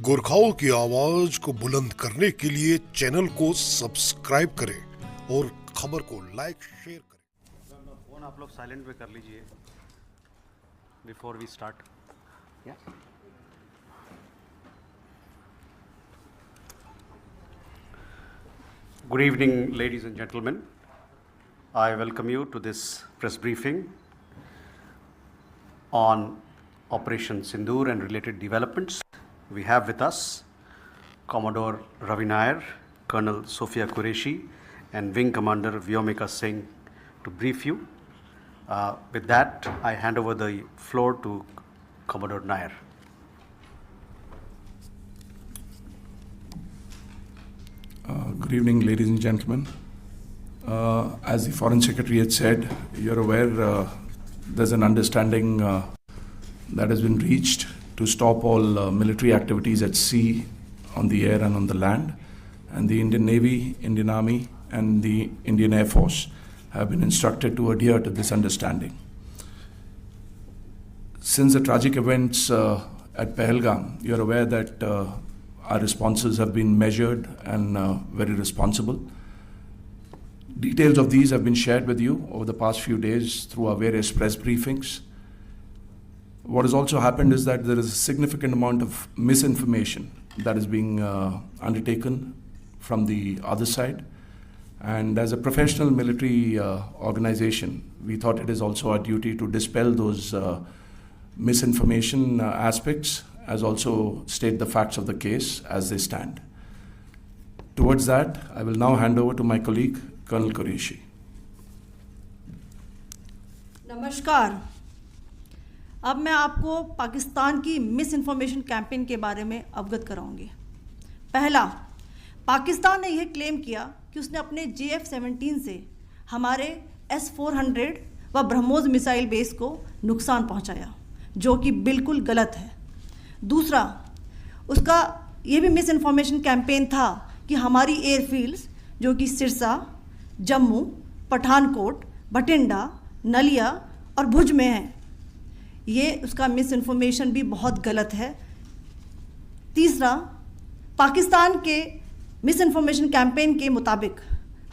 गोरखाओं की आवाज को बुलंद करने के लिए चैनल को सब्सक्राइब करें और खबर को लाइक शेयर करें। फोन आप लोग साइलेंट पे कर लीजिए before we start. Good evening, ladies and gentlemen. I welcome you to this press briefing on Operation Sindoor and related developments. We have with us Commodore Ravi Nair, Colonel Sophia Qureshi, and Wing Commander Vyomika Singh to brief you. With that, I hand over the floor to Commodore Nair. Good evening, ladies and gentlemen. As the Foreign Secretary had said, you're aware there's an understanding that has been reached to stop all military activities at sea, on the air and on the land. And the Indian Navy, Indian Army and the Indian Air Force have been instructed to adhere to this understanding. Since the tragic events at Pahalgam, you're aware that our responses have been measured and very responsible. Details of these have been shared with you over the past few days through our various press briefings. What has also happened is that there is a significant amount of misinformation that is being undertaken from the other side. And as a professional military organization, we thought it is also our duty to dispel those misinformation aspects, as also state the facts of the case as they stand. Towards that, I will now hand over to my colleague, Colonel Qureshi. नमस्कार। अब मैं आपको पाकिस्तान की miss information campaign के बारे में अवगत कराऊंगी। पहला, पाकिस्तान ने यह क्लेम किया कि उसने अपने JF-17 से हमारे S-400 व ब्रह्मोस मिसाइल बेस को नुकसान पहुंचाया, जो कि बिल्कुल गलत है। दूसरा, उसका ये भी मिस इन्फॉर्मेशन कैंपेन था कि हमारी एयरफील्ड्स जो कि सिरसा, जम्मू, पठानकोट, भटिंडा, नलिया और भुज में हैं, ये उसका मिस इन्फॉर्मेशन भी बहुत गलत है। तीसरा, पाकिस्तान के मिस इन्फॉर्मेशन कैंपेन के मुताबिक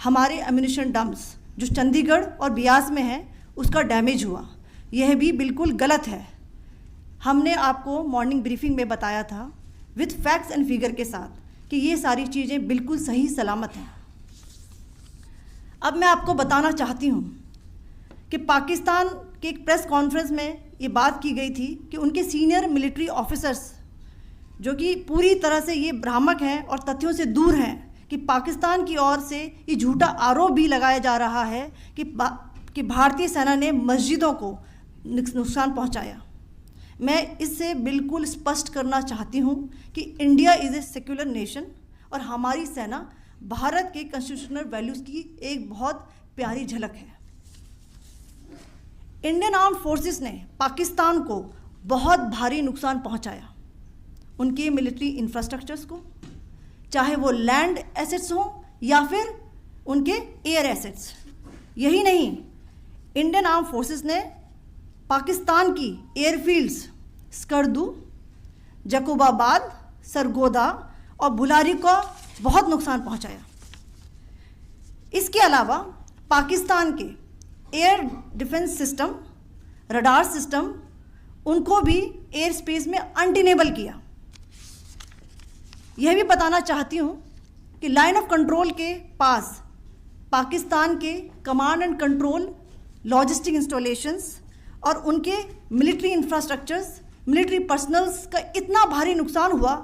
हमारे एम्यूनिशन डम्प्स जो चंडीगढ़ और बियास में हैं उसका डैमेज हुआ, यह भी बिल्कुल गलत है। हमने आपको मॉर्निंग ब्रीफिंग में बताया था विद फैक्ट्स एंड फिगर के साथ कि ये सारी चीज़ें बिल्कुल सही सलामत हैं। अब मैं आपको बताना चाहती हूँ कि पाकिस्तान के एक प्रेस कॉन्फ्रेंस में ये बात की गई थी कि उनके सीनियर मिलिट्री ऑफिसर्स जो कि पूरी तरह से ये भ्रामक हैं और तथ्यों से दूर हैं कि पाकिस्तान की ओर से ये झूठा आरोप भी लगाया जा रहा है कि भारतीय सेना ने मस्जिदों को नुकसान पहुंचाया। मैं इससे बिल्कुल स्पष्ट करना चाहती हूं कि India is a secular nation और हमारी सेना भारत के कॉन्स्टिट्यूशनल वैल्यूज़ की एक बहुत प्यारी झलक है। इंडियन आर्म्ड फोर्सेस ने पाकिस्तान को बहुत भारी नुकसान पहुंचाया, उनके मिलिट्री इंफ्रास्ट्रक्चर्स को, चाहे वो लैंड एसेट्स हों या फिर उनके एयर एसेट्स। यही नहीं, इंडियन आर्म्ड फोर्सेस ने पाकिस्तान की एयरफील्ड्स स्कर्दू, जकोबाबाद, सरगोदा और बुलारी को बहुत नुकसान पहुंचाया। इसके अलावा पाकिस्तान के air defence system, radar system, उनको भी एयर स्पेस में अनटेनेबल किया। यह भी बताना चाहती हूँ कि लाइन ऑफ कंट्रोल के पास पाकिस्तान के command and control logistic installations और उनके मिलिट्री इंफ्रास्ट्रक्चर्स, मिलिट्री पर्सनल्स का इतना भारी नुकसान हुआ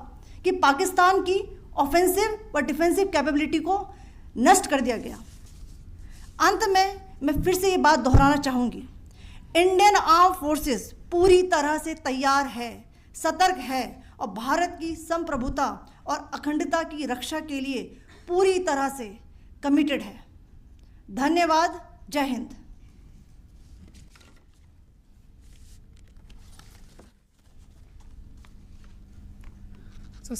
कि पाकिस्तान की ऑफेंसिव व डिफेंसिव कैपेबिलिटी को नष्ट कर दिया गया। अंत में मैं फिर से ये बात दोहराना चाहूँगी, इंडियन आर्म फोर्सेस पूरी तरह से तैयार है, सतर्क है और भारत की संप्रभुता और अखंडता की रक्षा के लिए पूरी तरह से कमिटेड है। धन्यवाद। जय Hind. So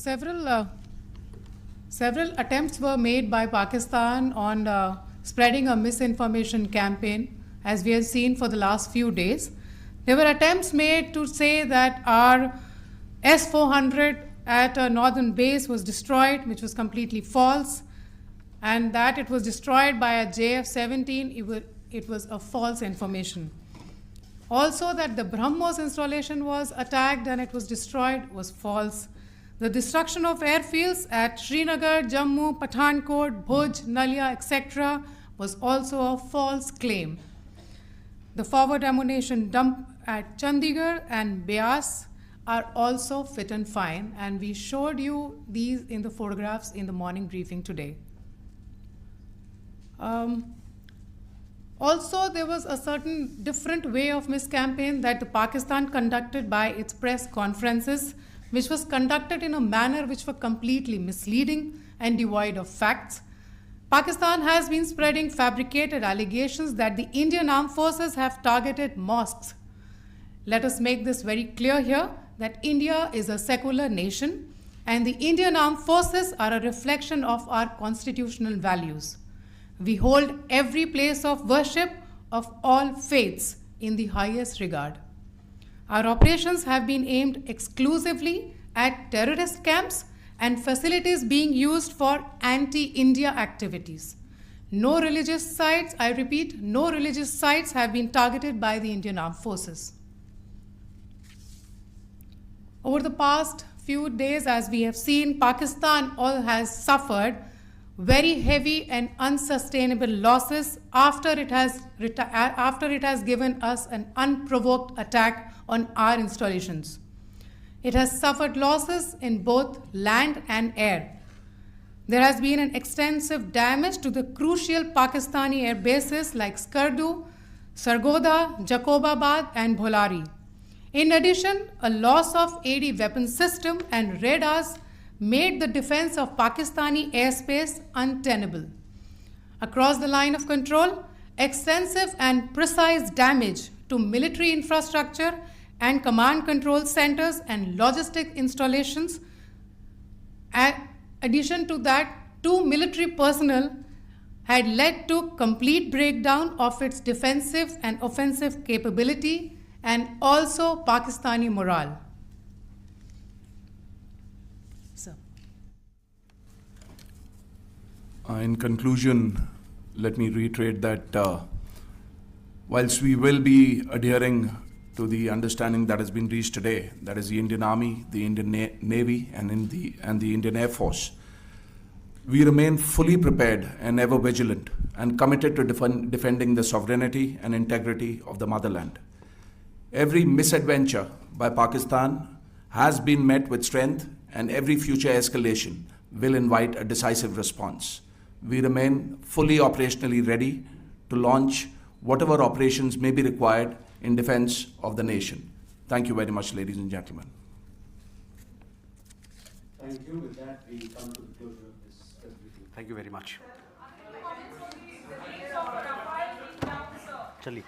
several attempts were made by Pakistan on spreading a misinformation campaign, as we have seen for the last few days. There were attempts made to say that our S-400 at a northern base was destroyed, which was completely false, and that it was destroyed by a JF-17, it was a false information. Also, that the BrahMos installation was attacked and it was destroyed was false. The destruction of airfields at Srinagar, Jammu, Pathankot, Bhuj, Nalia, etc. was also a false claim. The forward ammunition dump at Chandigarh and Beas are also fit and fine, and we showed you these in the photographs in the morning briefing today. Also, there was a certain different way of miscampaign that the Pakistan conducted by its press conferences, which was conducted in a manner which were completely misleading and devoid of facts. Pakistan has been spreading fabricated allegations that the Indian armed forces have targeted mosques. Let us make this very clear here that India is a secular nation and the Indian armed forces are a reflection of our constitutional values. We hold every place of worship of all faiths in the highest regard. Our operations have been aimed exclusively at terrorist camps and facilities being used for anti-India activities. No religious sites, I repeat, no religious sites have been targeted by the Indian armed forces. Over the past few days, as we have seen, Pakistan has suffered very heavy and unsustainable losses after it has given us an unprovoked attack on our installations. It has suffered losses in both land and air. There has been an extensive damage to the crucial Pakistani air bases like Skardu, Sargodha, Jacobabad and Bholari. In addition, a loss of AD weapon system and radars made the defense of Pakistani airspace untenable. Across the line of control, extensive and precise damage to military infrastructure and command control centers and logistic installations. In addition to that, 2 military personnel had led to complete breakdown of its defensive and offensive capability and also Pakistani morale. In conclusion, let me reiterate that whilst we will be adhering to the understanding that has been reached today, that is the Indian Army, the Indian Navy, and the Indian Air Force, we remain fully prepared and ever vigilant and committed to defending the sovereignty and integrity of the motherland. Every misadventure by Pakistan has been met with strength, and every future escalation will invite a decisive response. We remain fully operationally ready to launch whatever operations may be required in defense of the nation. Thank you very much, ladies and gentlemen. Thank you. With that, we come to the closure of this briefing. Thank you very much. Chali.